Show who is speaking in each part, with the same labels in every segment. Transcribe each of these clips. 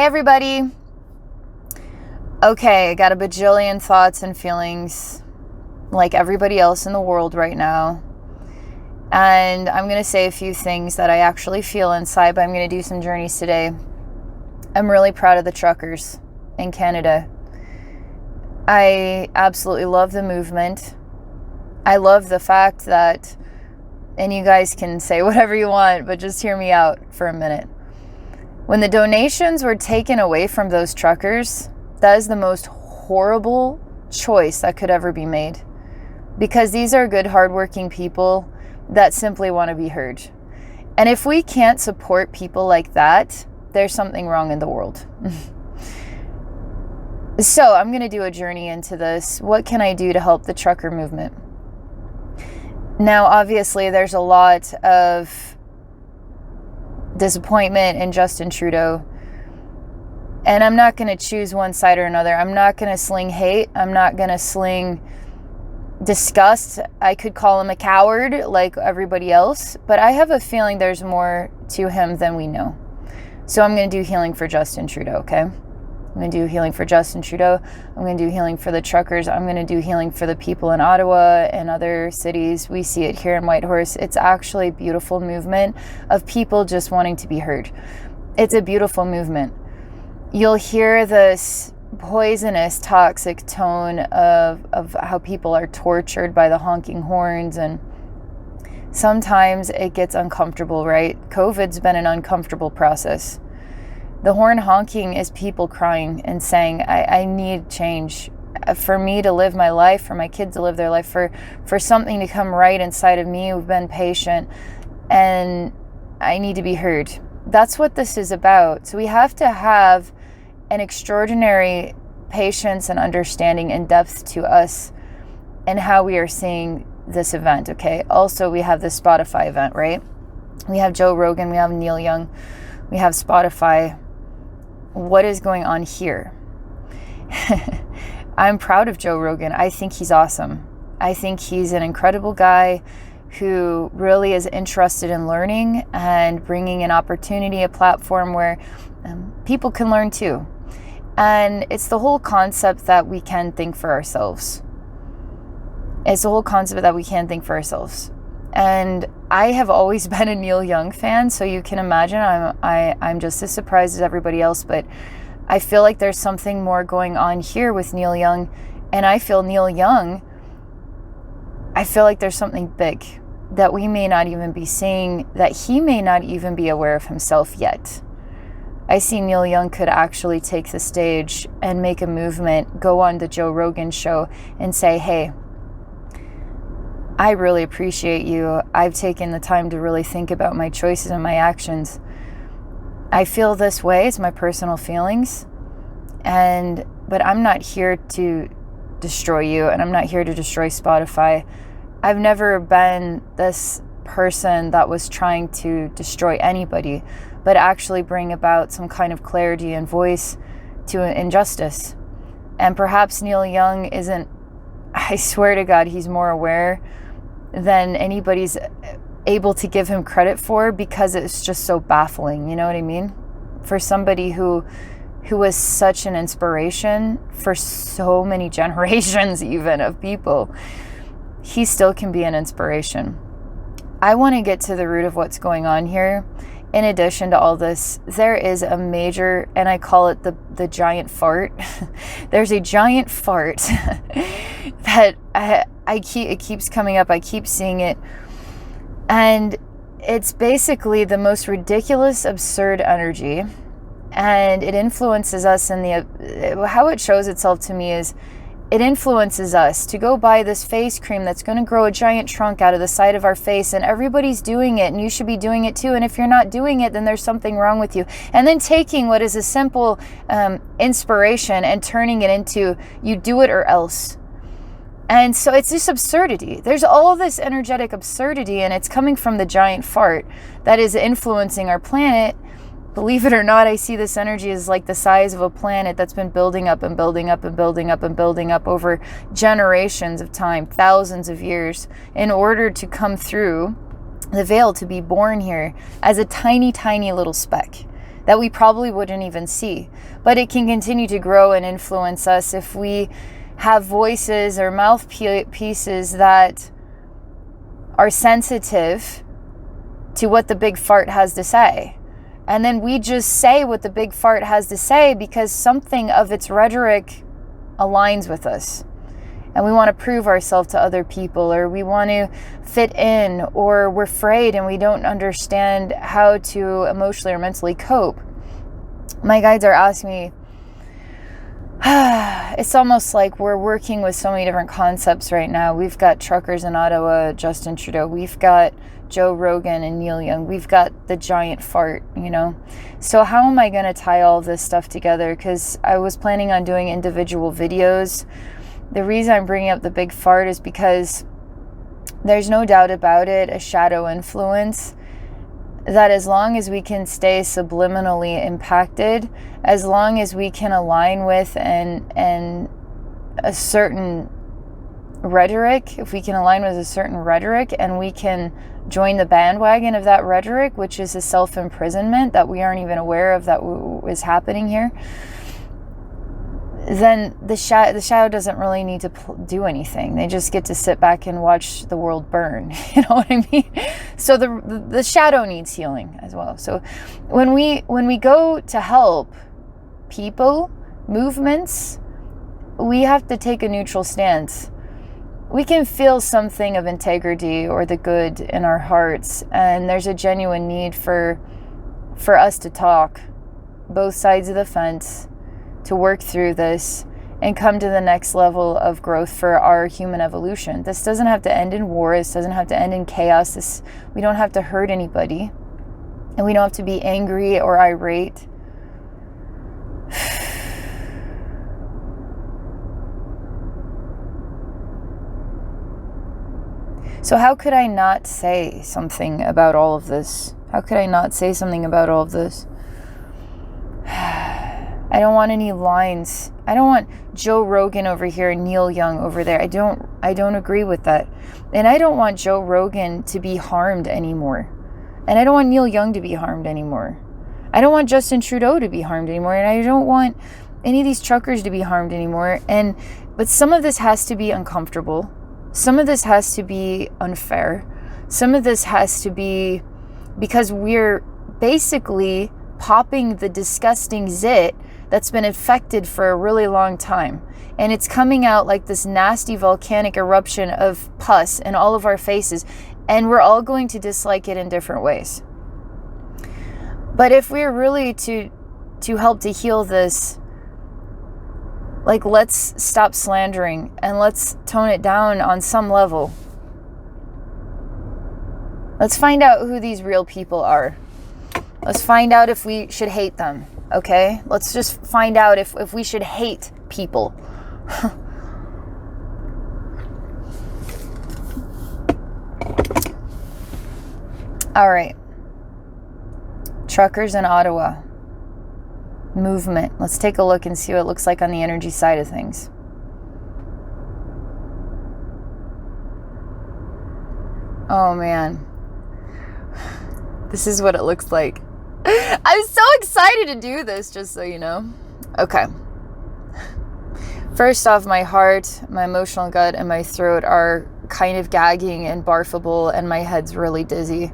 Speaker 1: everybody. Okay, I got a bajillion thoughts and feelings like everybody else in the world right now. And I'm going to say a few things that I actually feel inside, but I'm going to do some journeys today. I'm really proud of the truckers in Canada. I absolutely love the movement. I love the fact that, and you guys can say whatever you want, but just hear me out for a minute. When the donations were taken away from those truckers, that is the most horrible choice that could ever be made. Because these are good, hardworking people that simply want to be heard. And if we can't support people like that, there's something wrong in the world. So I'm going to do a journey into this. What can I do to help the trucker movement? Now, obviously, there's a lot of disappointment in Justin Trudeau. And I'm not going to choose one side or another. I'm not going to sling hate. I'm not going to sling disgust. I could call him a coward like everybody else. But I have a feeling there's more to him than we know. So I'm going to do healing for Justin Trudeau, okay? I'm going to do healing for Justin Trudeau. I'm going to do healing for the truckers. I'm going to do healing for the people in Ottawa and other cities. We see it here in Whitehorse. It's actually a beautiful movement of people just wanting to be heard. It's a beautiful movement. You'll hear this poisonous, toxic tone of how people are tortured by the honking horns, and sometimes it gets uncomfortable, right? COVID's been an uncomfortable process. The horn honking is people crying and saying, I need change. For me to live my life, for my kids to live their life, for something to come right inside of me who've been patient, and I need to be heard. That's what this is about. So we have to have an extraordinary patience and understanding and depth to us and how we are seeing this event, okay? Also, we have the Spotify event, right? We have Joe Rogan, we have Neil Young, we have Spotify. What is going on here? I'm proud of Joe Rogan. I think he's awesome. I think he's an incredible guy who really is interested in learning and bringing an opportunity, a platform where people can learn too. And it's the whole concept that we can think for ourselves. It's the whole concept that we can think for ourselves. And I have always been a Neil Young fan, so you can imagine I'm just as surprised as everybody else, but I feel like there's something more going on here with Neil Young, and I feel like there's something big that we may not even be seeing, that he may not even be aware of himself yet. I see Neil Young could actually take the stage and make a movement, go on the Joe Rogan show and say, hey, I really appreciate you. I've taken the time to really think about my choices and my actions. I feel this way, it's my personal feelings, but I'm not here to destroy you, and I'm not here to destroy Spotify. I've never been this person that was trying to destroy anybody, but actually bring about some kind of clarity and voice to injustice. And perhaps Neil Young isn't, I swear to God, he's more aware than anybody's able to give him credit for, because it's just so baffling, you know what I mean? For somebody who was such an inspiration for so many generations even of people, he still can be an inspiration. I want to get to the root of what's going on here. In addition to all this, there is a major, and I call it the giant fart. There's a giant fart that it keeps coming up. I keep seeing it. And it's basically the most ridiculous, absurd energy. And it influences us how it shows itself to me is it influences us to go buy this face cream that's going to grow a giant trunk out of the side of our face, and everybody's doing it, and you should be doing it too. And if you're not doing it, then there's something wrong with you. And then taking what is a simple inspiration and turning it into you do it or else. And so it's this absurdity. There's all this energetic absurdity, and it's coming from the giant fart that is influencing our planet. Believe it or not, I see this energy as like the size of a planet that's been building up and building up and building up and building up over generations of time, thousands of years, in order to come through the veil, to be born here as a tiny, tiny little speck. that we probably wouldn't even see. But it can continue to grow and influence us if we have voices or mouthpieces that are sensitive to what the big fart has to say. And then we just say what the big fart has to say because something of its rhetoric aligns with us. And we want to prove ourselves to other people, or we want to fit in, or we're afraid and we don't understand how to emotionally or mentally cope. My guides are asking me, it's almost like we're working with so many different concepts right now. We've got truckers in Ottawa, Justin Trudeau. We've got Joe Rogan and Neil Young. We've got the giant fart, you know. So how am I going to tie all this stuff together? Because I was planning on doing individual videos. The reason I'm bringing up the big fart is because there's no doubt about it, a shadow influence, that as long as we can stay subliminally impacted, as long as we can align with and a certain rhetoric, if we can align with a certain rhetoric and we can join the bandwagon of that rhetoric, which is a self-imprisonment that we aren't even aware of that is happening here, then the shadow doesn't really need to do anything. They just get to sit back and watch the world burn. You know what I mean? So the shadow needs healing as well. So when we go to help people, movements, we have to take a neutral stance. We can feel something of integrity or the good in our hearts, and there's a genuine need for us to talk, both sides of the fence, to work through this and come to the next level of growth for our human evolution. This doesn't have to end in war. This doesn't have to end in chaos. We don't have to hurt anybody, and we don't have to be angry or irate. So how could I not say something about all of this? How could I not say something about all of this? I don't want any lines. I don't want Joe Rogan over here and Neil Young over there. I don't agree with that. And I don't want Joe Rogan to be harmed anymore. And I don't want Neil Young to be harmed anymore. I don't want Justin Trudeau to be harmed anymore. And I don't want any of these truckers to be harmed anymore. But some of this has to be uncomfortable. Some of this has to be unfair. Some of this has to be because we're basically popping the disgusting zit that's been infected for a really long time. And it's coming out like this nasty volcanic eruption of pus in all of our faces. And we're all going to dislike it in different ways. But if we're really to help to heal this, like, let's stop slandering and let's tone it down on some level. Let's find out who these real people are. Let's find out if we should hate them, okay? Let's just find out if we should hate people. All right. Truckers in Ottawa. Movement. Let's take a look and see what it looks like on the energy side of things. Oh, man. This is what it looks like. I'm so excited to do this, just so you know. Okay. First off, my heart, my emotional gut, and my throat are kind of gagging and barfable, and my head's really dizzy.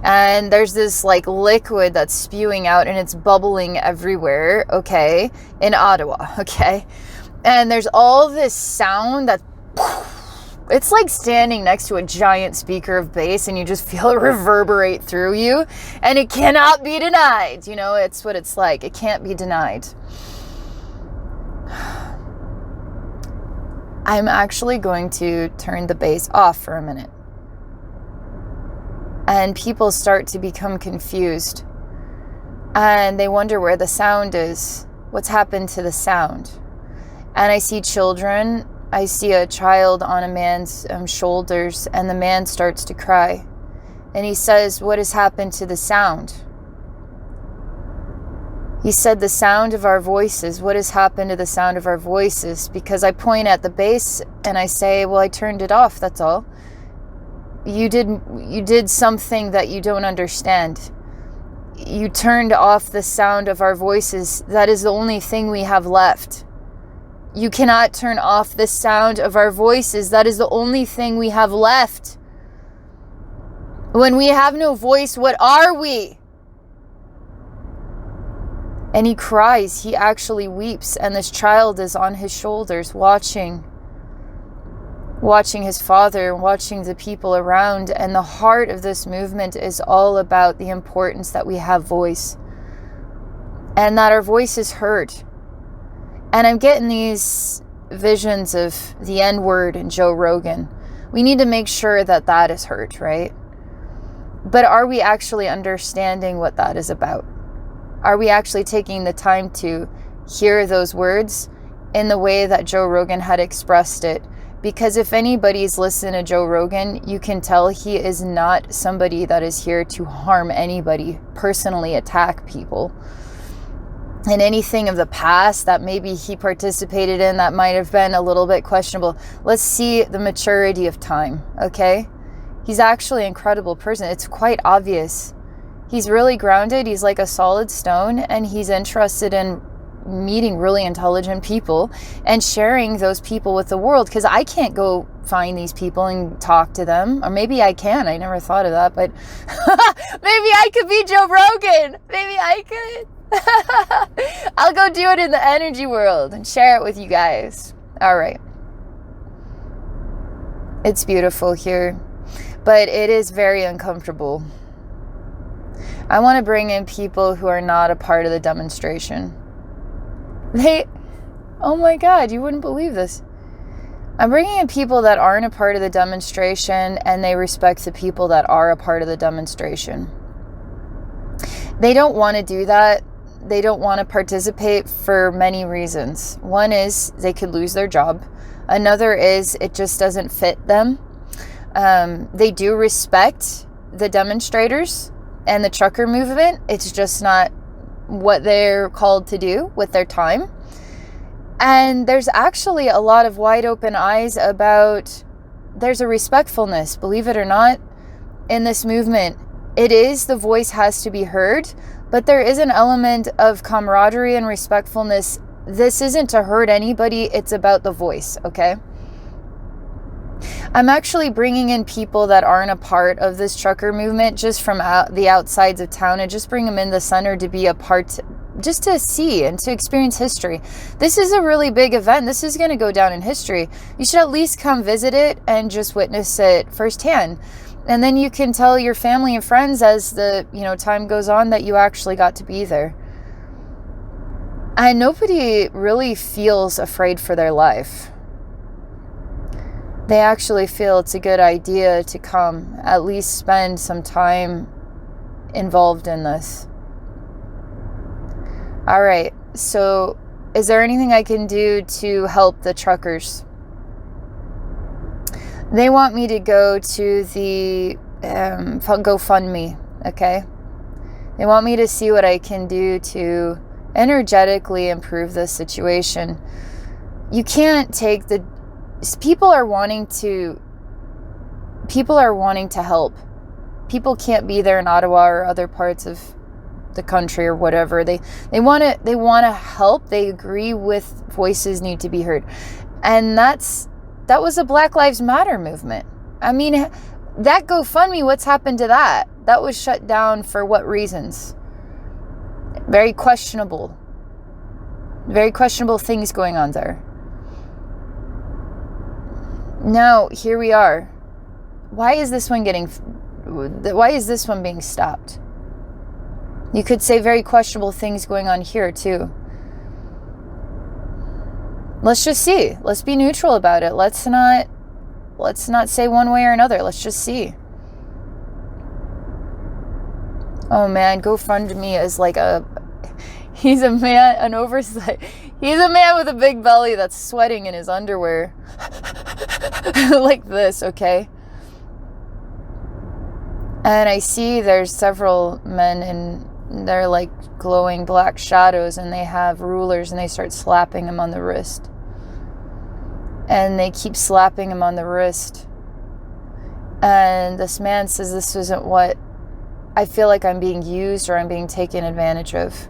Speaker 1: And there's this like liquid that's spewing out and it's bubbling everywhere, okay, in Ottawa, okay? And there's all this sound that, it's like standing next to a giant speaker of bass and you just feel it reverberate through you, and it cannot be denied. You know, it's what it's like. It can't be denied. I'm actually going to turn the bass off for a minute. And people start to become confused. And they wonder where the sound is. What's happened to the sound? And I see children. I see a child on a man's shoulders, and the man starts to cry. And he says, "What has happened to the sound?" He said, "The sound of our voices. What has happened to the sound of our voices?" Because I point at the bass and I say, "Well, I turned it off, that's all. You did something that you don't understand. you turned off the sound of our voices. That is the only thing we have left. You cannot turn off the sound of our voices. That is the only thing we have left. When we have no voice, what are we? And he cries. He actually weeps. And this child is on his shoulders watching his father, watching the people around. And the heart of this movement is all about the importance that we have voice. And that our voice is heard. And I'm getting these visions of the N-word and Joe Rogan. We need to make sure that that is heard, right? But are we actually understanding what that is about? Are we actually taking the time to hear those words in the way that Joe Rogan had expressed it? Because if anybody's listened to Joe Rogan, you can tell he is not somebody that is here to harm anybody, personally attack people. And anything of the past that maybe he participated in that might have been a little bit questionable. Let's see the maturity of time, okay? He's actually an incredible person. It's quite obvious. He's really grounded. He's like a solid stone, and he's interested in meeting really intelligent people and sharing those people with the world, because I can't go find these people and talk to them. Or maybe I can. I never thought of that, but maybe I could be Joe Rogan. Maybe I could. I'll go do it in the energy world and share it with you guys. All right. It's beautiful here, but it is very uncomfortable. I want to bring in people who are not a part of the demonstration. Oh my God, you wouldn't believe this. I'm bringing in people that aren't a part of the demonstration, and they respect the people that are a part of the demonstration. They don't want to do that. They don't want to participate for many reasons. One is they could lose their job. Another is it just doesn't fit them. They do respect the demonstrators and the trucker movement. It's just not what they're called to do with their time. And there's actually a lot of wide open eyes about, there's a respectfulness, believe it or not, in this movement. It is, the voice has to be heard, but there is an element of camaraderie and respectfulness. This isn't to hurt anybody, it's about the voice, okay? I'm actually bringing in people that aren't a part of this trucker movement, just from the outsides of town, and just bring them in the center to be a part, just to see and to experience history. This is a really big event. This is going to go down in history. You should at least come visit it and just witness it firsthand. And then you can tell your family and friends as the time goes on that you actually got to be there. And nobody really feels afraid for their life. They actually feel it's a good idea to come, at least spend some time involved in this. All right, so is there anything I can do to help the truckers? They want me to go to the GoFundMe, okay? They want me to see what I can do to energetically improve this situation. You can't take the... People are wanting to help. People can't be there in Ottawa or other parts of the country or whatever. They want to help. They agree with voices need to be heard. And that was a Black Lives Matter movement. I mean, that GoFundMe, what's happened to that? That was shut down for what reasons? Very questionable. Very questionable things going on there. Now, here we are. Why is this one being stopped? You could say very questionable things going on here too. Let's just see. Let's be neutral about it. Let's not say one way or another. Let's just see. Oh man, GoFundMe is like he's a man, an oversight. He's a man with a big belly that's sweating in his underwear. Like this, okay? And I see there's several men and they're like glowing black shadows, and they have rulers, and they start slapping him on the wrist. And they keep slapping him on the wrist. And this man says this isn't what I feel like I'm being used or I'm being taken advantage of.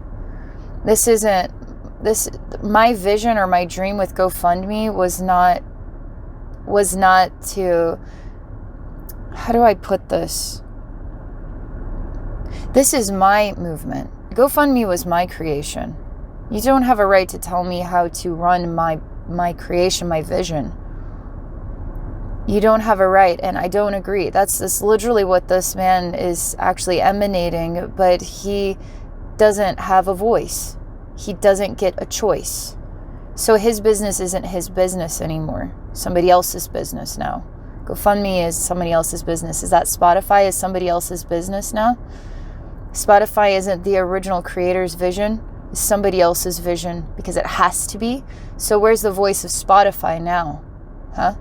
Speaker 1: My vision or my dream with GoFundMe was not to, how do I put this? This is my movement. GoFundMe was my creation. You don't have a right to tell me how to run my creation, my vision. You don't have a right, and I don't agree. That's literally what this man is actually emanating, but he doesn't have a voice. He doesn't get a choice. So his business isn't his business anymore. Somebody else's business now. GoFundMe is somebody else's business. Is that Spotify is somebody else's business now? Spotify isn't the original creator's vision. It's somebody else's vision because it has to be. So where's the voice of Spotify now? Huh?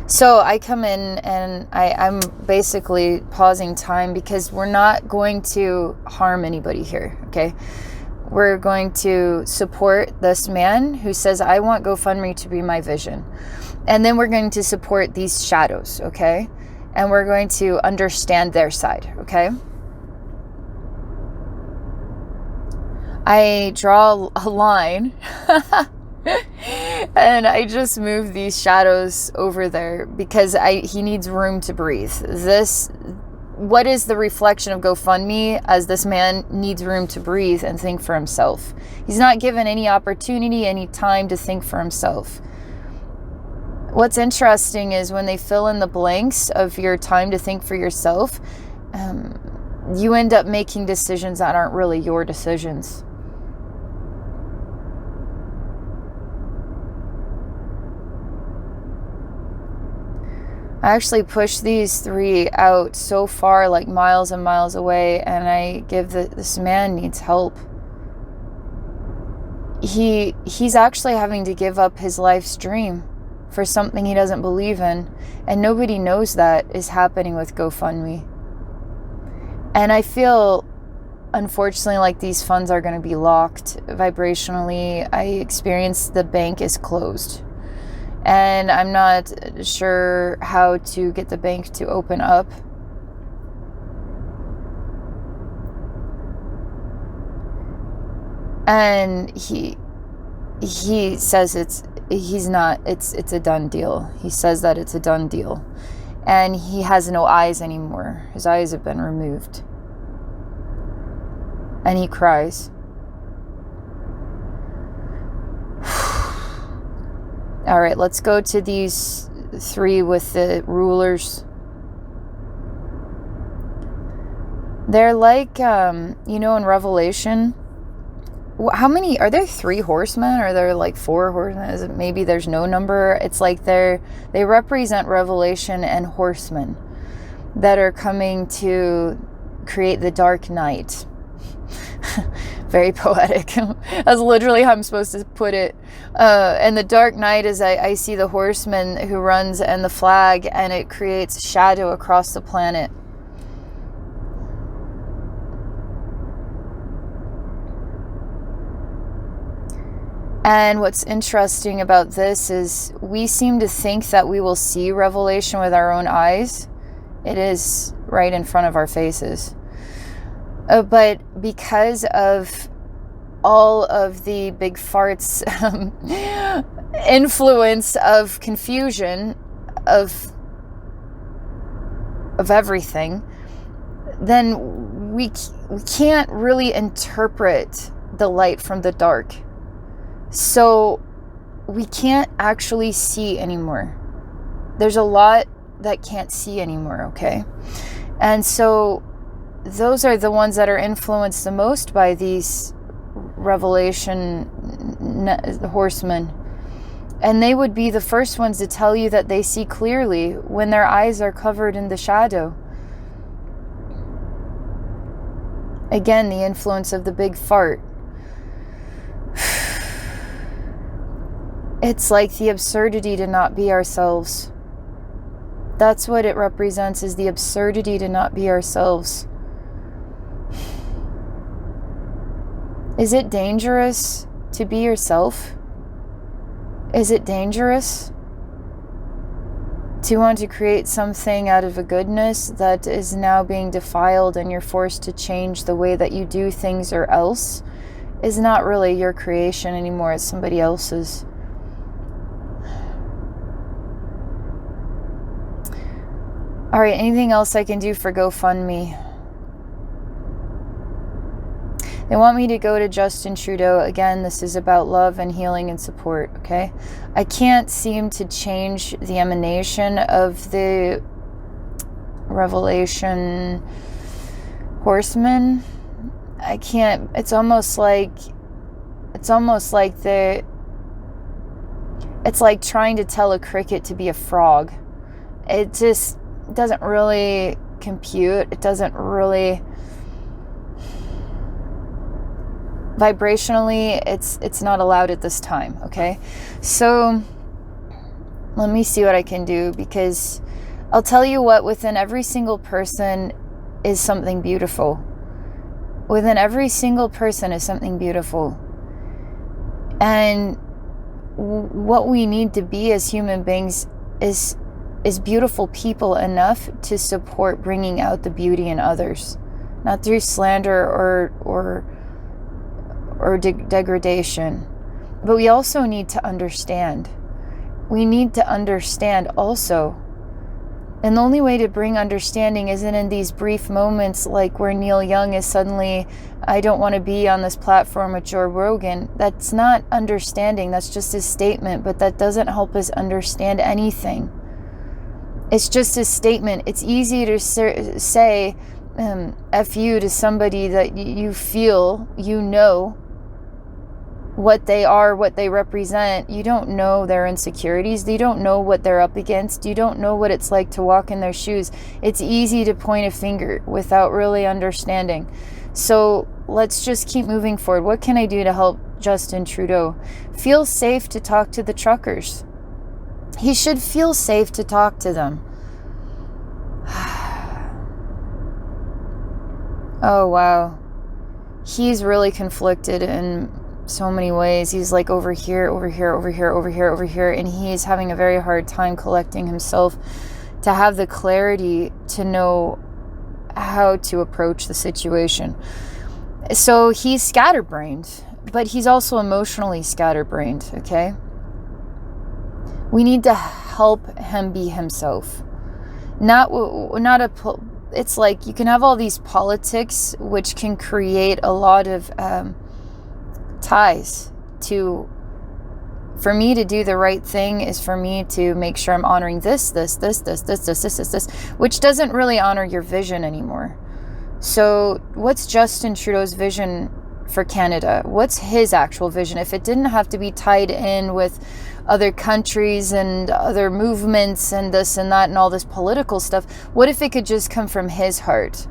Speaker 1: So I come in and I'm basically pausing time because we're not going to harm anybody here, okay? We're going to support this man who says, I want GoFundMe to be my vision. And then we're going to support these shadows, okay? And we're going to understand their side, okay? I draw a line and I just move these shadows over there because he needs room to breathe. What is the reflection of GoFundMe as this man needs room to breathe and think for himself? He's not given any opportunity, any time to think for himself. What's interesting is when they fill in the blanks of your time to think for yourself, you end up making decisions that aren't really your decisions. I actually push these three out so far, like miles and miles away, and I give this man needs help. He's actually having to give up his life's dream for something he doesn't believe in, and nobody knows that is happening with GoFundMe. And I feel, unfortunately, like these funds are going to be locked vibrationally. I experience the bank is closed. And I'm not sure how to get the bank to open up. And he says it's a done deal. He says that it's a done deal. And he has no eyes anymore. His eyes have been removed. And he cries. All right, let's go to these three with the rulers. They're like, in Revelation, how many, are there 3 horsemen or are there like 4 horsemen? Maybe there's no number. It's like they represent Revelation and horsemen that are coming to create the dark night. Very poetic. That's literally how I'm supposed to put it. And the dark night is I see the horseman who runs and the flag, and it creates shadow across the planet. And what's interesting about this is we seem to think that we will see Revelation with our own eyes. It is right in front of our faces. But because of all of the big farts influence of confusion of everything, then we can't really interpret the light from the dark. So we can't actually see anymore. There's a lot that can't see anymore, okay? And so those are the ones that are influenced the most by these Revelation horsemen. And they would be the first ones to tell you that they see clearly when their eyes are covered in the shadow. Again, the influence of the big fart. It's like the absurdity to not be ourselves. That's what it represents, is the absurdity to not be ourselves. Is it dangerous to be yourself? Is it dangerous? to want to create something out of a goodness that is now being defiled, and you're forced to change the way that you do things, or else is not really your creation anymore. It's somebody else's. All right, anything else I can do for GoFundMe? They want me to go to Justin Trudeau. Again, this is about love and healing and support, okay? I can't seem to change the emanation of the Revelation horsemen. I can't. It's almost like it's like trying to tell a cricket to be a frog. It just doesn't really compute. It doesn't really, vibrationally, it's not allowed at this time, okay? So let me see what I can do, because I'll tell you what, within every single person is something beautiful. Within every single person is something beautiful. And what we need to be as human beings is beautiful people enough to support bringing out the beauty in others, not through slander or degradation. But we also need to understand. We need to understand also. And the only way to bring understanding isn't in these brief moments like where Neil Young is suddenly, I don't want to be on this platform with Joe Rogan. That's not understanding. That's just a statement, but that doesn't help us understand anything. It's just a statement. It's easy to say F you to somebody that you feel, you know what they are, what they represent. You don't know their insecurities. You don't know what they're up against. You don't know what it's like to walk in their shoes. It's easy to point a finger without really understanding. So let's just keep moving forward. What can I do to help Justin Trudeau feel safe to talk to the truckers? He should feel safe to talk to them. Oh, wow. He's really conflicted in so many ways. He's like over here, over here, over here, over here, over here, and he's having a very hard time collecting himself to have the clarity to know how to approach the situation. So he's scatterbrained, but he's also emotionally scatterbrained, okay? We need to help him be himself. It's like you can have all these politics which can create a lot of ties to, for me to do the right thing is for me to make sure I'm honoring this, which doesn't really honor your vision anymore. So what's Justin Trudeau's vision for Canada? What's his actual vision? If it didn't have to be tied in with other countries and other movements and this and that and all this political stuff, what if it could just come from his heart?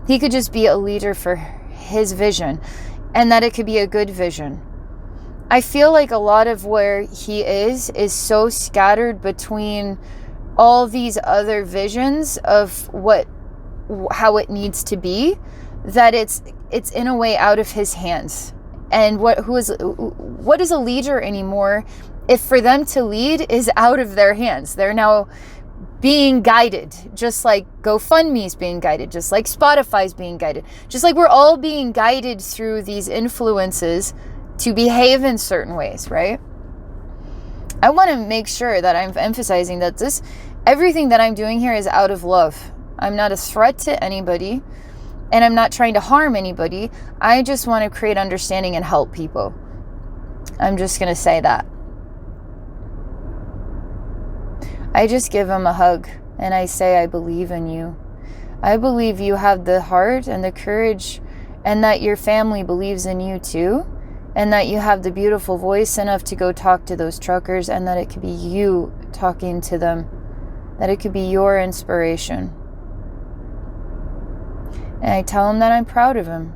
Speaker 1: He could just be a leader for his vision, and that it could be a good vision. I feel like a lot of where he is so scattered between all these other visions of how it needs to be, that it's in a way out of his hands. And what is a leader anymore if for them to lead is out of their hands? They're now being guided, just like GoFundMe is being guided, just like Spotify is being guided, just like we're all being guided through these influences to behave in certain ways, right? I want to make sure that I'm emphasizing that everything that I'm doing here is out of love. I'm not a threat to anybody, and I'm not trying to harm anybody. I just want to create understanding and help people. I'm just going to say that. I just give him a hug and I say, I believe in you. I believe you have the heart and the courage, and that your family believes in you too, and that you have the beautiful voice enough to go talk to those truckers, and that it could be you talking to them, that it could be your inspiration. And I tell him that I'm proud of him.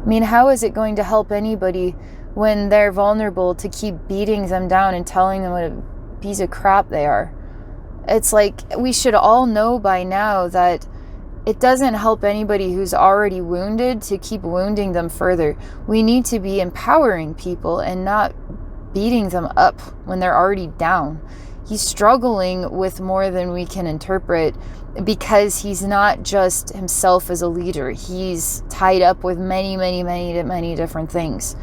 Speaker 1: I mean, how is it going to help anybody when they're vulnerable to keep beating them down and telling them what a piece of crap they are? It's like we should all know by now that it doesn't help anybody who's already wounded to keep wounding them further. We need to be empowering people and not beating them up when they're already down. He's struggling with more than we can interpret, because he's not just himself as a leader. He's tied up with many, many, many, many different things.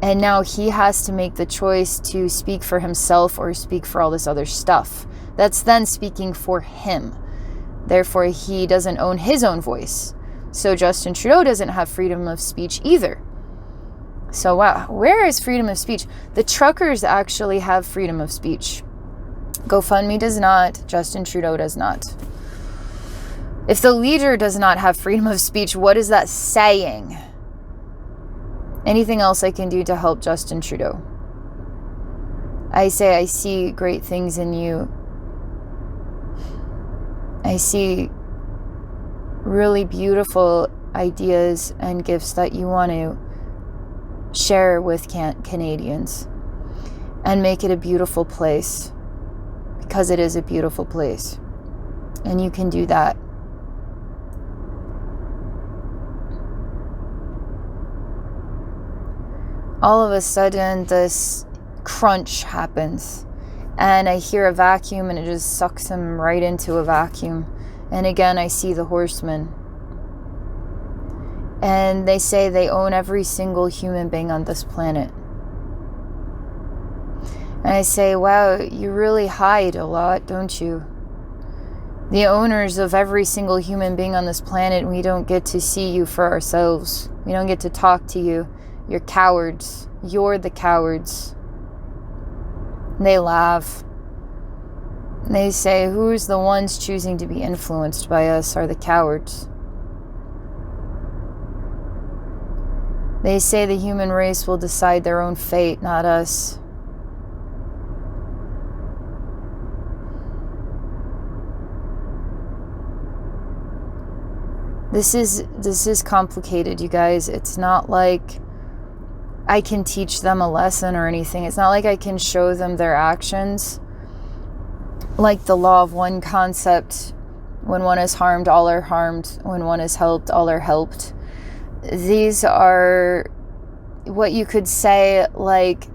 Speaker 1: And now he has to make the choice to speak for himself or speak for all this other stuff. That's then speaking for him. Therefore, he doesn't own his own voice. So Justin Trudeau doesn't have freedom of speech either. So wow, where is freedom of speech? The truckers actually have freedom of speech. GoFundMe does not. Justin Trudeau does not. If the leader does not have freedom of speech, what is that saying? Anything else I can do to help Justin Trudeau? I say I see great things in you. I see really beautiful ideas and gifts that you want to share with Canadians and make it a beautiful place, because it is a beautiful place, and you can do that. All of a sudden this crunch happens, and I hear a vacuum, and it just sucks him right into a vacuum. And again, I see the horsemen, and they say they own every single human being on this planet. And I say, wow, you really hide a lot, don't you? The owners of every single human being on this planet, we don't get to see you for ourselves. We don't get to talk to you. You're cowards. You're the cowards. They laugh. They say, who's the ones choosing to be influenced by us are the cowards. They say the human race will decide their own fate, not us. This is complicated, you guys. It's not like I can teach them a lesson or anything. It's not like I can show them their actions. Like the law of one concept, when one is harmed, all are harmed. When one is helped, all are helped. These are what you could say, like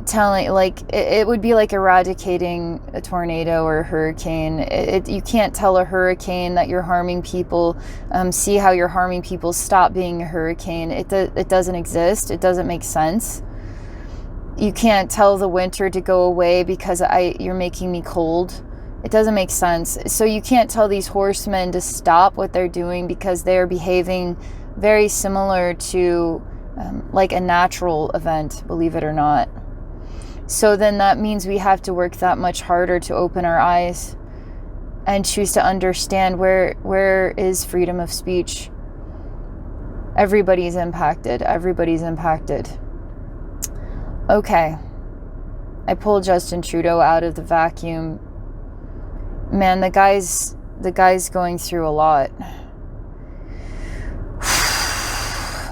Speaker 1: telling, like it would be like eradicating a tornado or a hurricane. You can't tell a hurricane that you're harming people. See how you're harming people. Stop being a hurricane. It doesn't exist. It doesn't make sense. You can't tell the winter to go away because you're making me cold. It doesn't make sense. So you can't tell these horsemen to stop what they're doing because they're behaving very similar to like a natural event, believe it or not. So then that means we have to work that much harder to open our eyes and choose to understand where is freedom of speech. Everybody's impacted. Everybody's impacted. Okay. I pulled Justin Trudeau out of the vacuum. Man, the guy's going through a lot.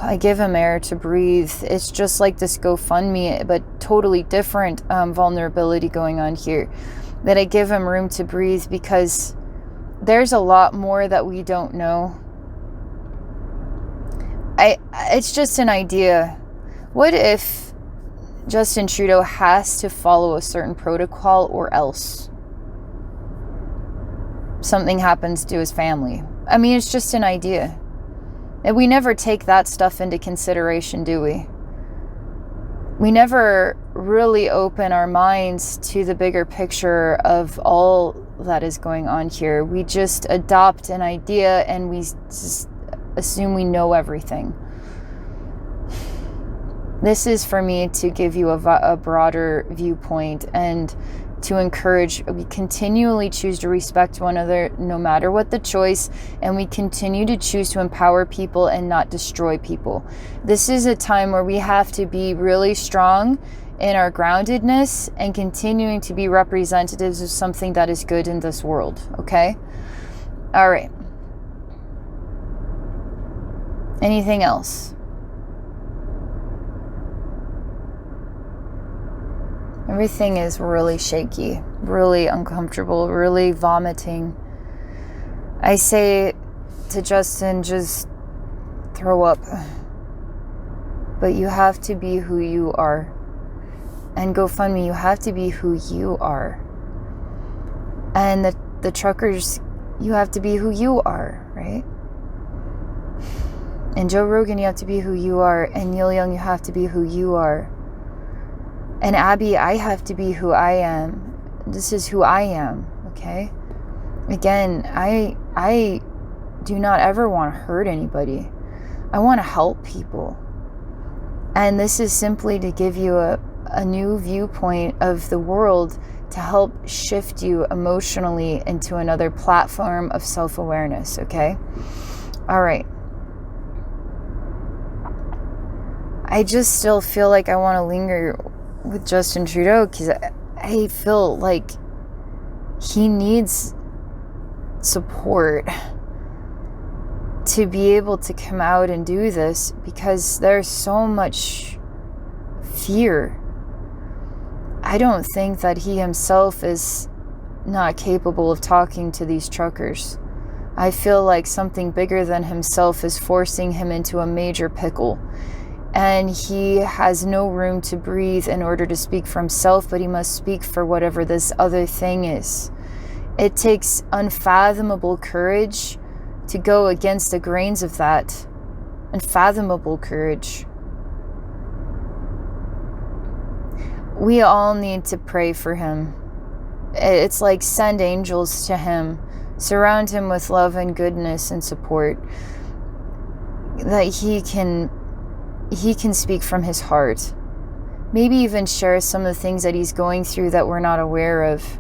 Speaker 1: I give him air to breathe. It's just like this GoFundMe, but totally different vulnerability going on here. That I give him room to breathe because there's a lot more that we don't know. It's just an idea. What if Justin Trudeau has to follow a certain protocol or else something happens to his family? I mean, it's just an idea. And we never take that stuff into consideration, do we? We never really open our minds to the bigger picture of all that is going on here. We just adopt an idea and we just assume we know everything. This is for me to give you a broader viewpoint and to encourage. We continually choose to respect one another no matter what the choice, and we continue to choose to empower people and not destroy people. This is a time where we have to be really strong in our groundedness and continuing to be representatives of something that is good in this world, okay? All right. Anything else? Everything is really shaky, really uncomfortable, really vomiting. I say to Justin, just throw up. But you have to be who you are. And GoFundMe, you have to be who you are. And the truckers, you have to be who you are, right? And Joe Rogan, you have to be who you are. And Neil Young, you have to be who you are. And Abby, I have to be who I am. This is who I am, okay? Again, I do not ever want to hurt anybody. I want to help people. And this is simply to give you a new viewpoint of the world, to help shift you emotionally into another platform of self-awareness, okay? All right. I just still feel like I want to linger with Justin Trudeau because I feel like he needs support to be able to come out and do this, because there's so much fear. I don't think that he himself is not capable of talking to these truckers. I feel like something bigger than himself is forcing him into a major pickle. And he has no room to breathe in order to speak for himself, but he must speak for whatever this other thing is. It takes unfathomable courage to go against the grains of that. Unfathomable courage. We all need to pray for him. It's like send angels to him. Surround him with love and goodness and support. That he can speak from his heart. Maybe even share some of the things that he's going through that we're not aware of.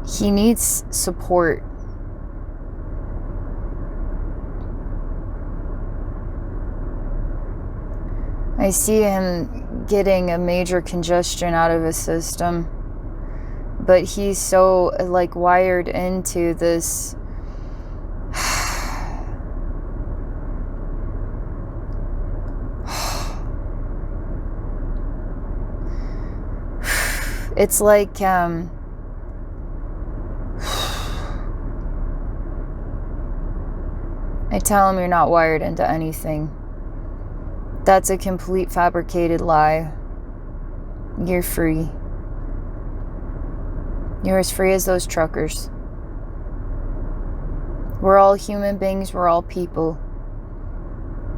Speaker 1: He needs support. I see him getting a major congestion out of his system, but he's so like wired into this it's like I tell him, you're not wired into anything. That's a complete fabricated lie. You're free. You're as free as those truckers. We're all human beings. We're all people.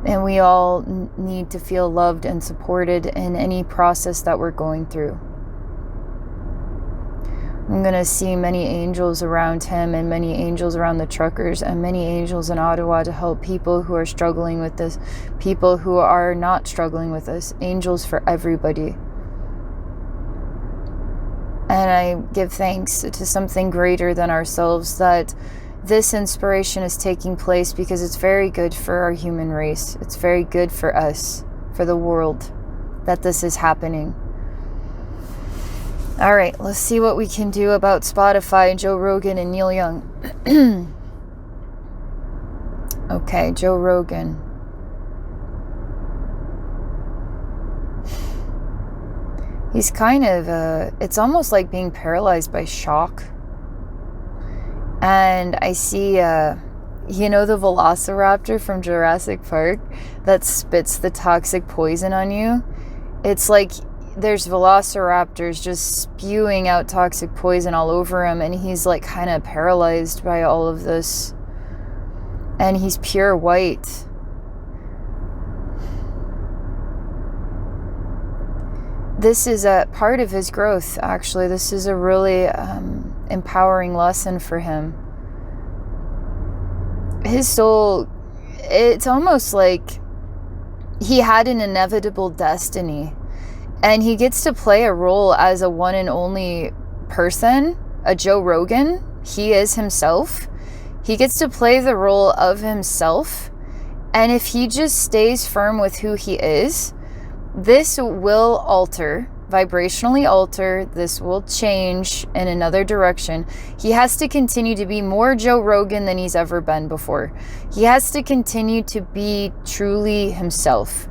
Speaker 1: And we all need to feel loved and supported in any process that we're going through. I'm going to see many angels around him and many angels around the truckers and many angels in Ottawa to help people who are struggling with this, people who are not struggling with this, angels for everybody. And I give thanks to something greater than ourselves that this inspiration is taking place, because it's very good for our human race. It's very good for us, for the world, that this is happening. All right, let's see what we can do about Spotify, Joe Rogan, and Neil Young. Okay, Joe Rogan. He's kind of, it's almost like being paralyzed by shock. And I see, you know, the velociraptor from Jurassic Park that spits the toxic poison on you? It's like there's velociraptors just spewing out toxic poison all over him, and he's like kind of paralyzed by all of this. And he's pure white. This is a part of his growth, actually. This is a really empowering lesson for him. His soul, it's almost like he had an inevitable destiny. And he gets to play a role as a one and only person, a Joe Rogan. He is himself. He gets to play the role of himself. And if he just stays firm with who he is, this will alter, vibrationally alter. This will change in another direction. He has to continue to be more Joe Rogan than he's ever been before. He has to continue to be truly himself.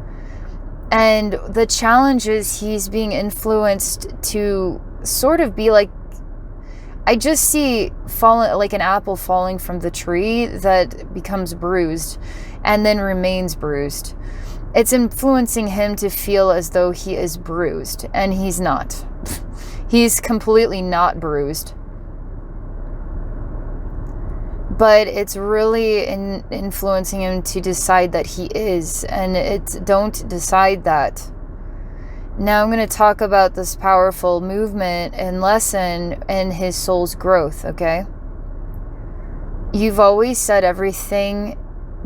Speaker 1: And the challenge is he's being influenced to sort of be like, I just see falling, like an apple falling from the tree that becomes bruised and then remains bruised. It's influencing him to feel as though he is bruised, and he's not. He's completely not bruised. but it's really influencing him to decide that he is, and don't decide that. Now I'm going to talk about this powerful movement and lesson and his soul's growth, okay? You've always said everything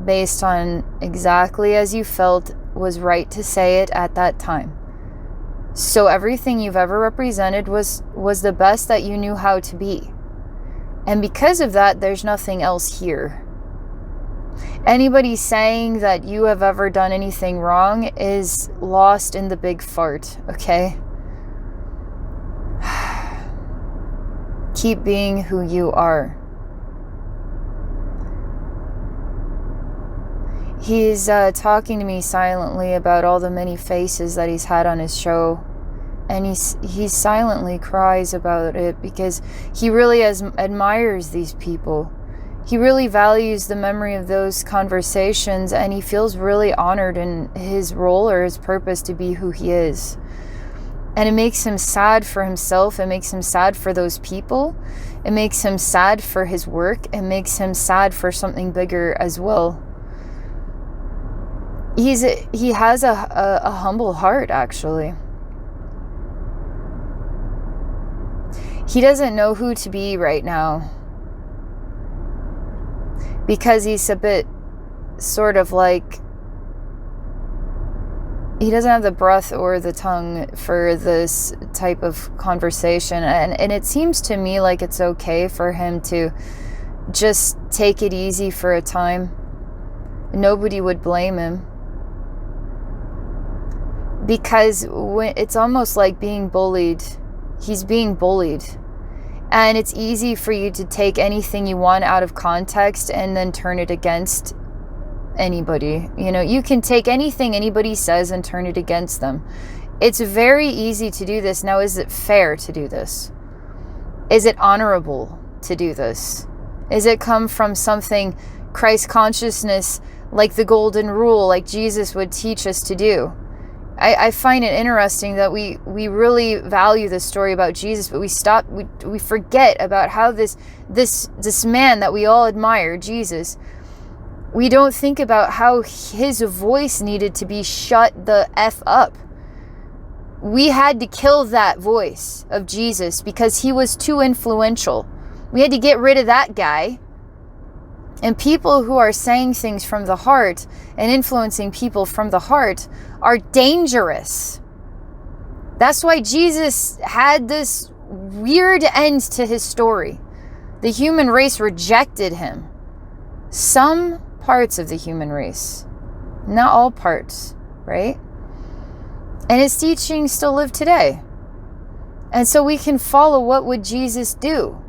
Speaker 1: based on exactly as you felt was right to say it at that time. So everything you've ever represented was the best that you knew how to be. And because of that, there's nothing else here. Anybody saying that you have ever done anything wrong is lost in the big fart, okay? Keep being who you are. He's talking to me silently about all the many faces that he's had on his show. And he silently cries about it because he really admires these people. He really values the memory of those conversations, and he feels really honored in his role or his purpose to be who he is. And it makes him sad for himself. It makes him sad for those people. It makes him sad for his work. It makes him sad for something bigger as well. He has a humble heart, actually. He doesn't know who to be right now, because he's a bit sort of like, he doesn't have the breath or the tongue for this type of conversation. And it seems to me like it's okay for him to just take it easy for a time. Nobody would blame him. Because it's almost like being bullied. He's being bullied. And it's easy for you to take anything you want out of context and then turn it against anybody. You know, you can take anything anybody says and turn it against them. It's very easy to do this. Now, is it fair to do this? Is it honorable to do this? Is it come from something Christ consciousness, like the golden rule, like Jesus would teach us to do? I find it interesting that we really value the story about Jesus, but we forget about how this man that we all admire, Jesus, we don't think about how his voice needed to be shut the F up. We had to kill that voice of Jesus because he was too influential. We had to get rid of that guy. And people who are saying things from the heart and influencing people from the heart are dangerous. That's why Jesus had this weird end to his story. The human race rejected him. Some parts of the human race, not all parts, right? And his teachings still live today. And so we can follow, what would Jesus do?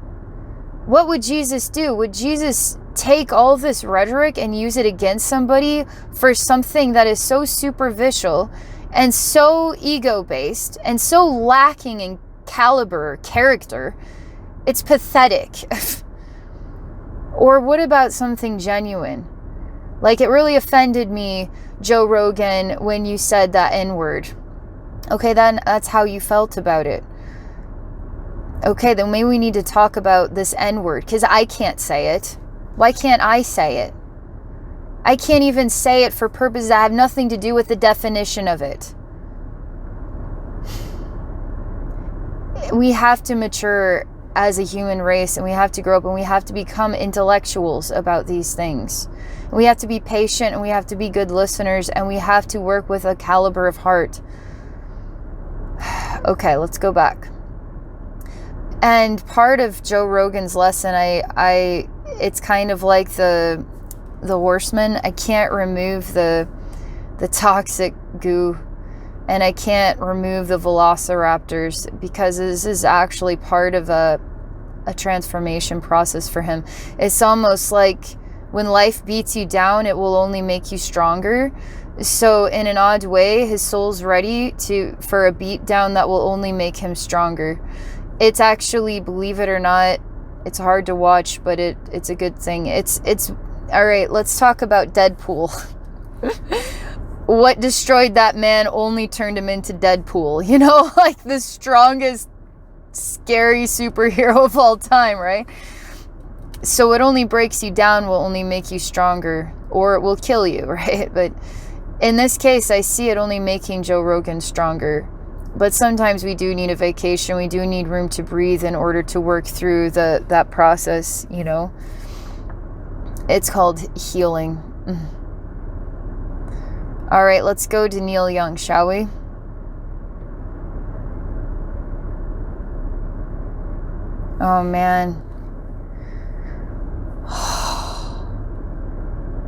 Speaker 1: What would Jesus do? Would Jesus take all this rhetoric and use it against somebody for something that is so superficial and so ego-based and so lacking in caliber or character? It's pathetic. Or what about something genuine? Like, it really offended me, Joe Rogan, when you said that N-word. Okay, then that's how you felt about it. Okay, then maybe we need to talk about this N-word, because I can't say it. Why can't I say it? I can't even say it for purposes that have nothing to do with the definition of it. We have to mature as a human race, and we have to grow up, and we have to become intellectuals about these things. We have to be patient, and we have to be good listeners, and we have to work with a caliber of heart. Okay, let's go back. And part of Joe Rogan's lesson, it's kind of like the horseman. I can't remove the toxic goo, and I can't remove the velociraptors, because this is actually part of a transformation process for him. It's almost like when life beats you down, it will only make you stronger. So in an odd way, his soul's ready for a beat down that will only make him stronger. It's actually, believe it or not, it's hard to watch, but it's a good thing. It's all right. Let's talk about Deadpool. What destroyed that man only turned him into Deadpool. You know, like the strongest, scary superhero of all time, right? So what only breaks you down will only make you stronger, or it will kill you, right? But in this case, I see it only making Joe Rogan stronger. But sometimes we do need a vacation. We do need room to breathe in order to work through that process, you know. It's called healing. All right, let's go to Neil Young, shall we? Oh, man.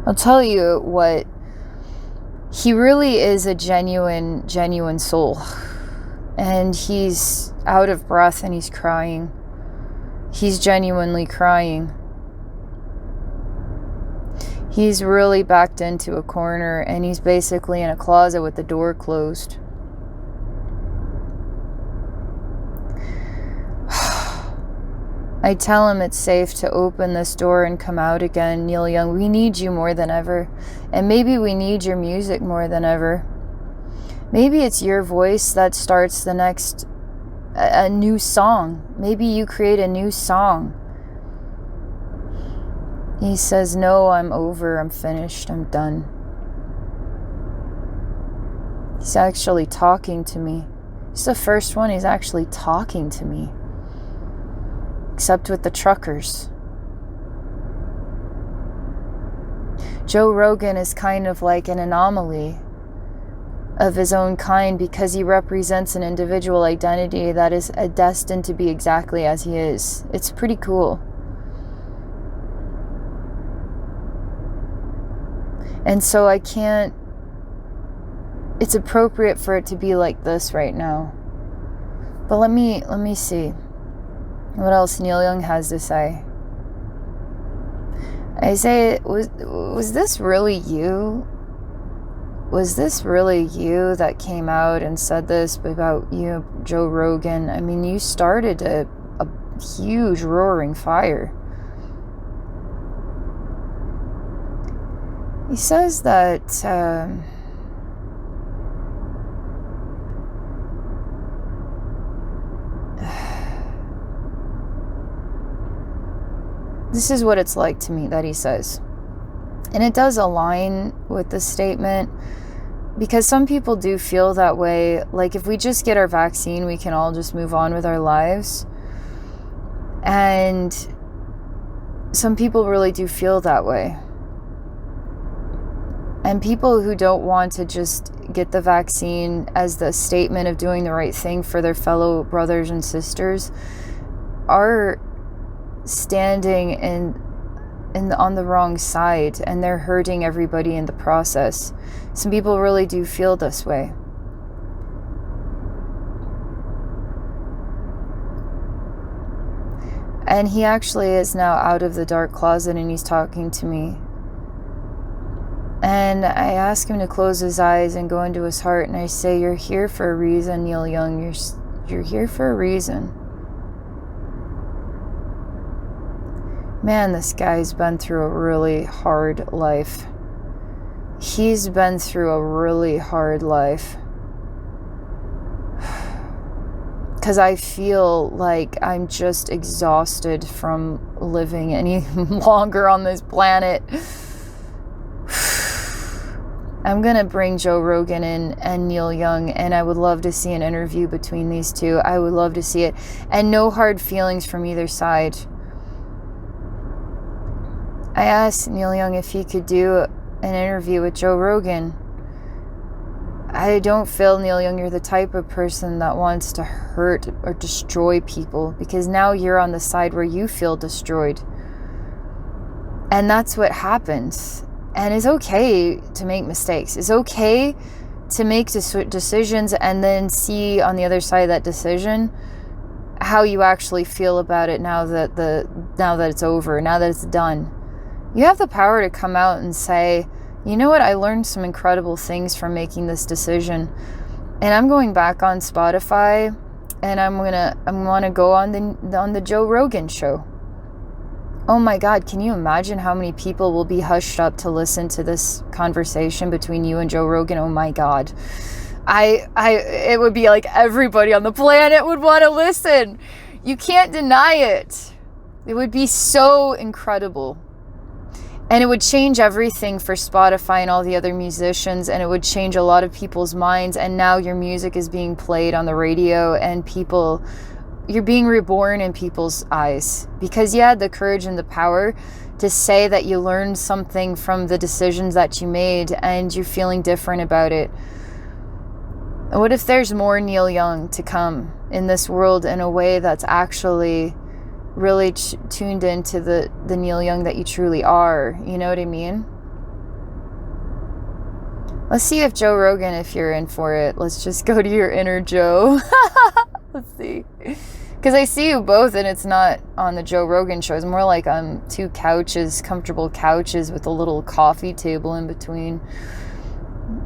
Speaker 1: I'll tell you what, he really is a genuine soul. And he's out of breath and he's crying. He's genuinely crying. He's really backed into a corner and he's basically in a closet with the door closed. I tell him it's safe to open this door and come out again. Neil Young, we need you more than ever. And maybe we need your music more than ever. Maybe it's your voice that starts the next, a new song. Maybe you create a new song. He says, no, I'm over, I'm finished, I'm done. He's actually talking to me. It's the first one he's actually talking to me. Except with the truckers. Joe Rogan is kind of like an anomaly of his own kind because he represents an individual identity that is destined to be exactly as he is. It's pretty cool. And so I can't, it's appropriate for it to be like this right now. But let me see what else Neil Young has to say. I say, was this really you? Was this really you that came out and said this about you, Joe Rogan? I mean, you started a huge roaring fire. He says that this is what it's like to me, that he says. And it does align with the statement because some people do feel that way. Like if we just get our vaccine, we can all just move on with our lives. And some people really do feel that way. And people who don't want to just get the vaccine as the statement of doing the right thing for their fellow brothers and sisters are standing on the wrong side, and they're hurting everybody in the process. Some people really do feel this way. And he actually is now out of the dark closet and he's talking to me. And I ask him to close his eyes and go into his heart, and I say, you're here for a reason, Neil Young. You're here for a reason. Man, this guy's been through a really hard life. He's been through a really hard life. Because I feel like I'm just exhausted from living any longer on this planet. I'm going to bring Joe Rogan in and Neil Young, and I would love to see an interview between these two. I would love to see it. And no hard feelings from either side. I asked Neil Young if he could do an interview with Joe Rogan. I don't feel, Neil Young, you're the type of person that wants to hurt or destroy people, because now you're on the side where you feel destroyed. And that's what happens. And it's okay to make mistakes. It's okay to make decisions and then see on the other side of that decision how you actually feel about it now that it's over, now that it's done. You have the power to come out and say, you know what, I learned some incredible things from making this decision. And I'm going back on Spotify and I'm gonna go on the Joe Rogan show. Oh my God, can you imagine how many people will be hushed up to listen to this conversation between you and Joe Rogan? Oh my God. It would be like everybody on the planet would want to listen. You can't deny it. It would be so incredible. And it would change everything for Spotify and all the other musicians, and it would change a lot of people's minds. And now your music is being played on the radio, and you're being reborn in people's eyes because you had the courage and the power to say that you learned something from the decisions that you made and you're feeling different about it. What if there's more Neil Young to come in this world in a way that's actually really tuned into the Neil Young that you truly are? You know what I mean? Let's see if Joe Rogan, if you're in for it. Let's just go to your inner Joe. Let's see. Because I see you both, and it's not on the Joe Rogan show. It's more like on two couches, comfortable couches with a little coffee table in between.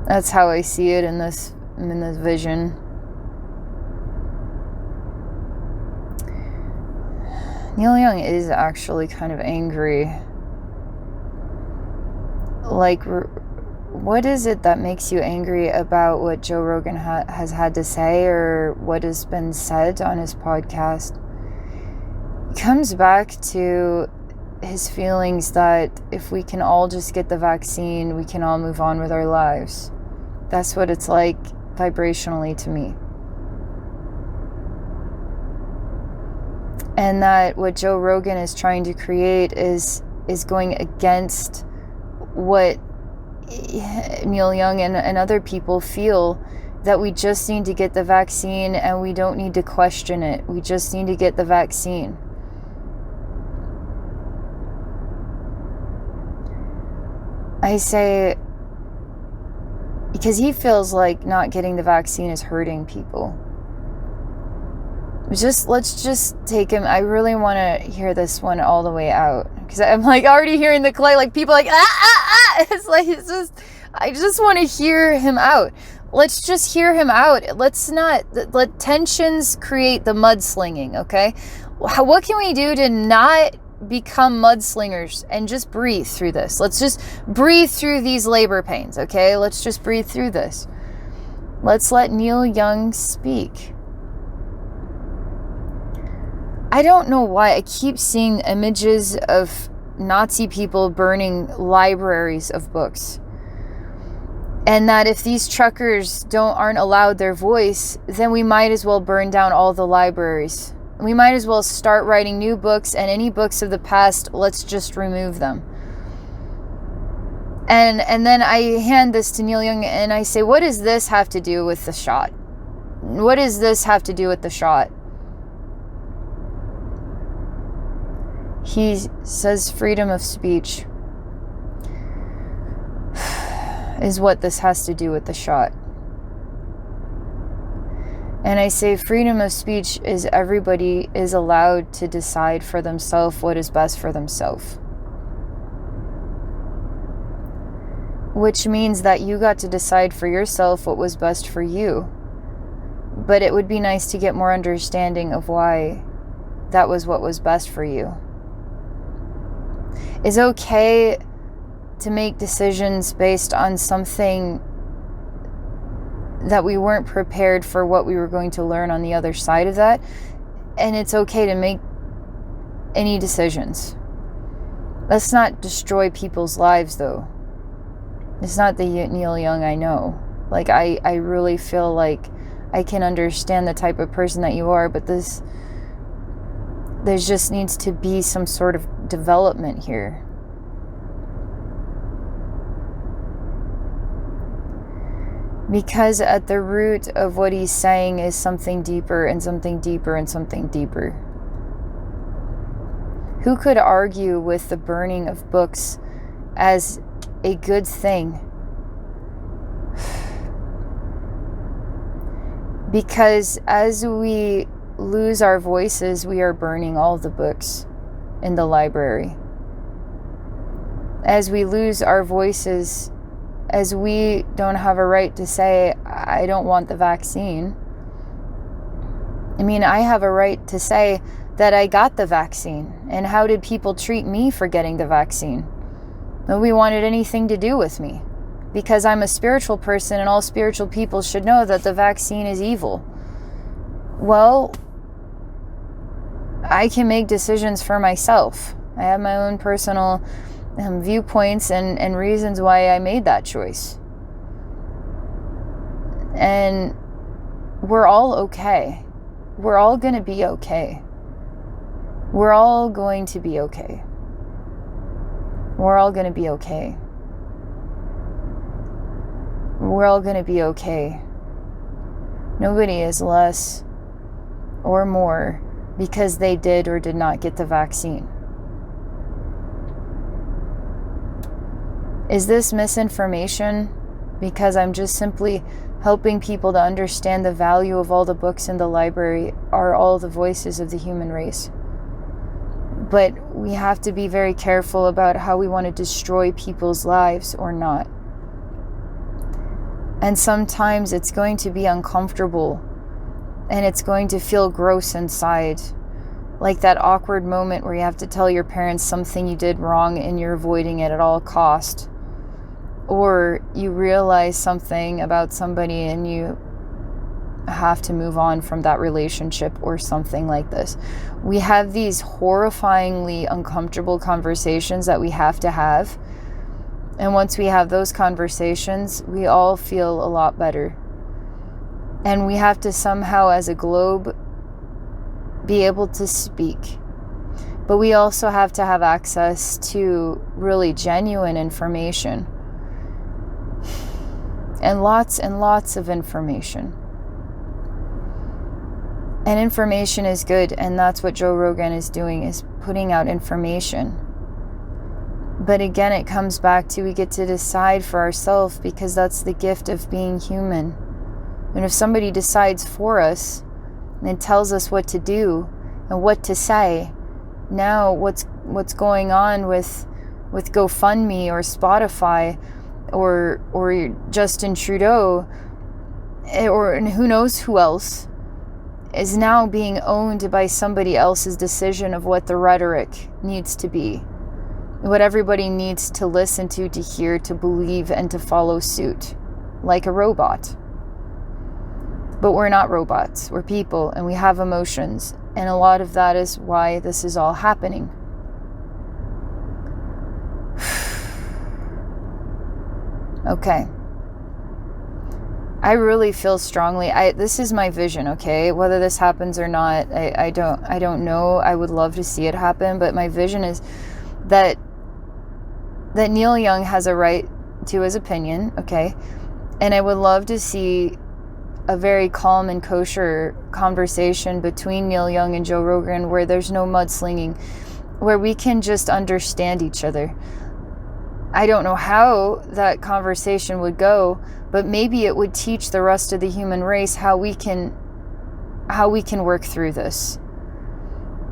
Speaker 1: That's how I see it in this vision. Neil Young is actually kind of angry. Like, what is it that makes you angry about what Joe Rogan has had to say or what has been said on his podcast? It comes back to his feelings that if we can all just get the vaccine, we can all move on with our lives. That's what it's like vibrationally to me. And that what Joe Rogan is trying to create is going against what Neil Young and other people feel, that we just need to get the vaccine and we don't need to question it. We just need to get the vaccine. I say, because he feels like not getting the vaccine is hurting people. Let's just take him. I really want to hear this one all the way out, because I'm like already hearing the clay, like people like It's like I just want to hear him out. Let's just hear him out. Let's not let tensions create the mudslinging. Okay, what can we do to not become mudslingers and just breathe through this? Let's just breathe through these labor pains. Okay, let's just breathe through this. Let's let Neil Young speak. I don't know why I keep seeing images of Nazi people burning libraries of books. And that if these truckers aren't allowed their voice, then we might as well burn down all the libraries. We might as well start writing new books, and any books of the past, let's just remove them. And then I hand this to Neil Young and I say, what does this have to do with the shot? What does this have to do with the shot? He says freedom of speech is what this has to do with the shot. And I say freedom of speech is everybody is allowed to decide for themselves what is best for themselves. Which means that you got to decide for yourself what was best for you. But it would be nice to get more understanding of why that was what was best for you. It's okay to make decisions based on something that we weren't prepared for what we were going to learn on the other side of that. And it's okay to make any decisions. Let's not destroy people's lives, though. It's not the Neil Young I know. Like, I really feel like I can understand the type of person that you are, but there just needs to be some sort of development here. Because at the root of what he's saying is something deeper and something deeper and something deeper. Who could argue with the burning of books as a good thing? Because as we lose our voices, we are burning all the books in the library. As we lose our voices, as we don't have a right to say, I don't want the vaccine. I mean, I have a right to say that I got the vaccine. And how did people treat me for getting the vaccine? Nobody wanted anything to do with me. Because I'm a spiritual person, and all spiritual people should know that the vaccine is evil. Well, I can make decisions for myself. I have my own personal viewpoints and reasons why I made that choice. And we're all okay. We're all going to be okay. We're all going to be okay. We're all going to be okay. We're all going to be okay. Nobody is less or more because they did or did not get the vaccine. Is this misinformation? Because I'm just simply helping people to understand the value of all the books in the library are all the voices of the human race. But we have to be very careful about how we want to destroy people's lives or not. And sometimes it's going to be uncomfortable and it's going to feel gross inside. Like that awkward moment where you have to tell your parents something you did wrong and you're avoiding it at all cost. Or you realize something about somebody and you have to move on from that relationship or something like this. We have these horrifyingly uncomfortable conversations that we have to have. And once we have those conversations, we all feel a lot better. And we have to somehow, as a globe, be able to speak. But we also have to have access to really genuine information. And lots of information. And information is good, and that's what Joe Rogan is doing, is putting out information. But again, it comes back to we get to decide for ourselves, because that's the gift of being human. And if somebody decides for us and tells us what to do and what to say, now what's going on with GoFundMe or Spotify or Justin Trudeau or who knows who else is now being owned by somebody else's decision of what the rhetoric needs to be, what everybody needs to listen to hear, to believe, and to follow suit, like a robot. But we're not robots, we're people, and we have emotions, and a lot of that is why this is all happening. Okay. I really feel strongly, this is my vision, okay? Whether this happens or not, I don't know. I would love to see it happen, but my vision is that Neil Young has a right to his opinion, okay? And I would love to see a very calm and kosher conversation between Neil Young and Joe Rogan where there's no mudslinging, where we can just understand each other. I don't know how that conversation would go, but maybe it would teach the rest of the human race how we can work through this,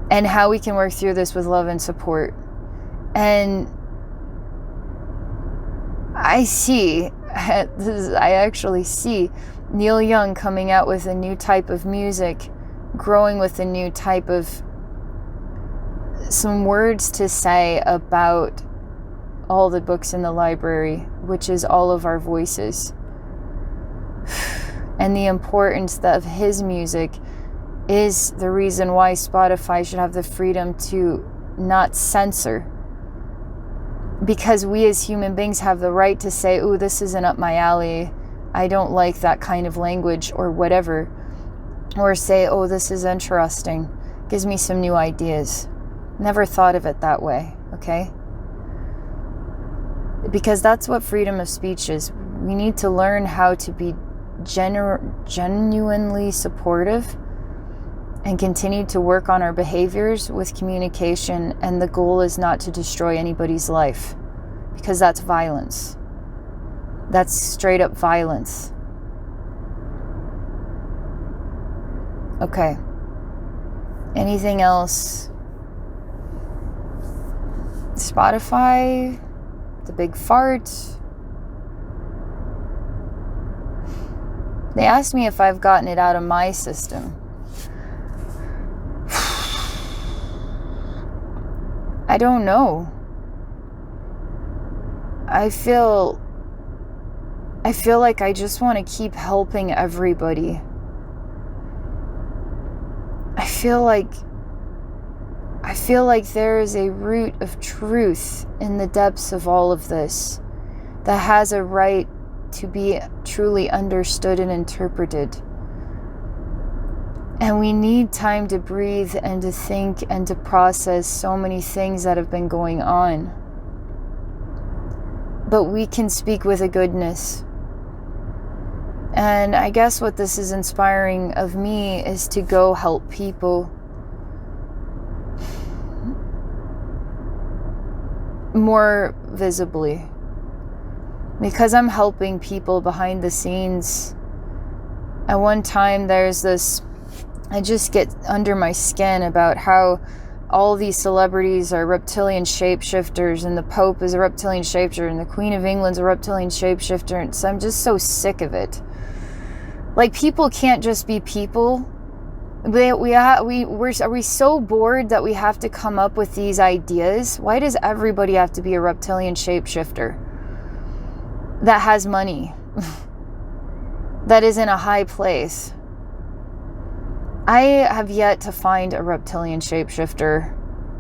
Speaker 1: and how we can work through this with love and support. And I actually see Neil Young coming out with a new type of music, growing with a new type of some words to say about all the books in the library, which is all of our voices. And the importance of his music is the reason why Spotify should have the freedom to not censor. Because we as human beings have the right to say, "Ooh, this isn't up my alley. I don't like that kind of language," or whatever. Or say, "Oh, this is interesting. Gives me some new ideas. Never thought of it that way," okay? Because that's what freedom of speech is. We need to learn how to be genuinely supportive and continue to work on our behaviors with communication. And the goal is not to destroy anybody's life, because that's violence. That's straight up violence. Okay. Anything else? Spotify? The big fart? They asked me if I've gotten it out of my system. I don't know. I feel like I just want to keep helping everybody. I feel like I feel like there is a root of truth in the depths of all of this that has a right to be truly understood and interpreted. And we need time to breathe and to think and to process so many things that have been going on. But we can speak with a goodness. And I guess what this is inspiring of me is to go help people more visibly. Because I'm helping people behind the scenes. At one time there's this, I just get under my skin about how all these celebrities are reptilian shapeshifters, and the Pope is a reptilian shapeshifter, and the Queen of England's a reptilian shapeshifter, and so I'm just so sick of it. Like, people can't just be people. Are we so bored that we have to come up with these ideas? Why does everybody have to be a reptilian shapeshifter that has money, that is in a high place? I have yet to find a reptilian shapeshifter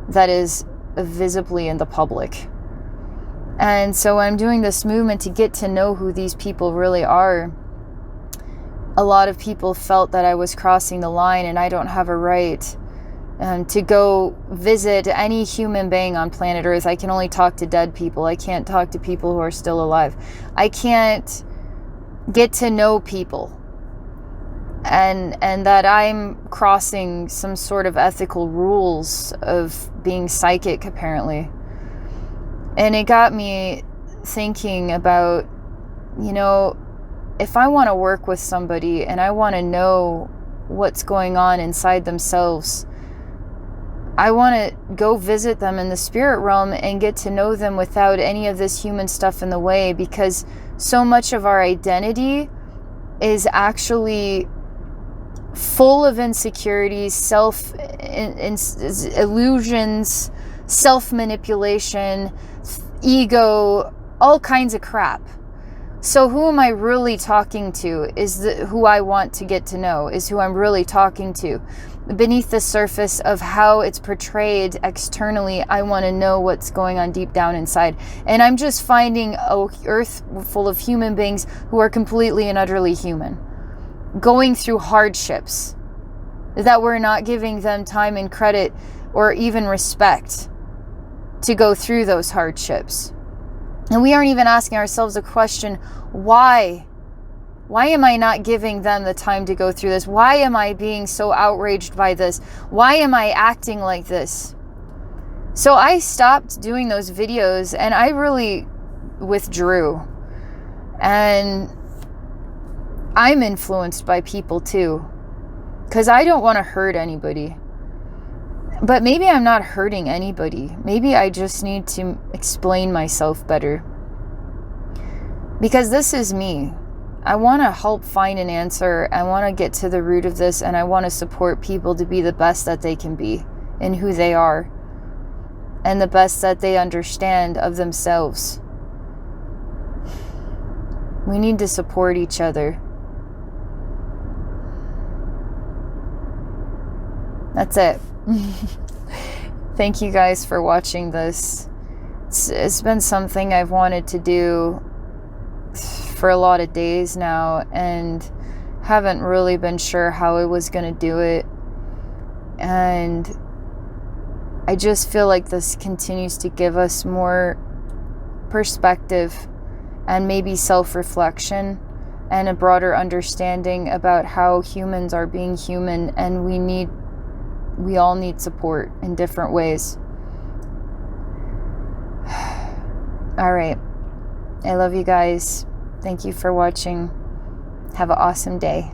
Speaker 1: that is visibly in the public. And so I'm doing this movement to get to know who these people really are. A lot of people felt that I was crossing the line, and I don't have a right to go visit any human being on planet Earth. I can only talk to dead people. I can't talk to people who are still alive. I can't get to know people. And that I'm crossing some sort of ethical rules of being psychic, apparently. And it got me thinking about, you know, if I want to work with somebody and I want to know what's going on inside themselves, I want to go visit them in the spirit realm and get to know them without any of this human stuff in the way, because so much of our identity is actually full of insecurities, illusions, self-manipulation, ego, all kinds of crap. So who am I really talking to is who I want to get to know, is who I'm really talking to. Beneath the surface of how it's portrayed externally, I want to know what's going on deep down inside. And I'm just finding an earth full of human beings who are completely and utterly human, going through hardships that we're not giving them time and credit or even respect to go through those hardships. And we aren't even asking ourselves a question, why? Why am I not giving them the time to go through this? Why am I being so outraged by this? Why am I acting like this? So I stopped doing those videos and I really withdrew. And I'm influenced by people too, because I don't want to hurt anybody. But maybe I'm not hurting anybody. Maybe I just need to explain myself better. Because this is me. I want to help find an answer. I want to get to the root of this, and I want to support people to be the best that they can be in who they are, and the best that they understand of themselves. We need to support each other. That's it. Thank you guys for watching this. It's been something I've wanted to do for a lot of days now, and haven't really been sure how I was going to do it. And I just feel like this continues to give us more perspective and maybe self-reflection and a broader understanding about how humans are being human, and we all need support in different ways. All right. I love you guys. Thank you for watching. Have an awesome day.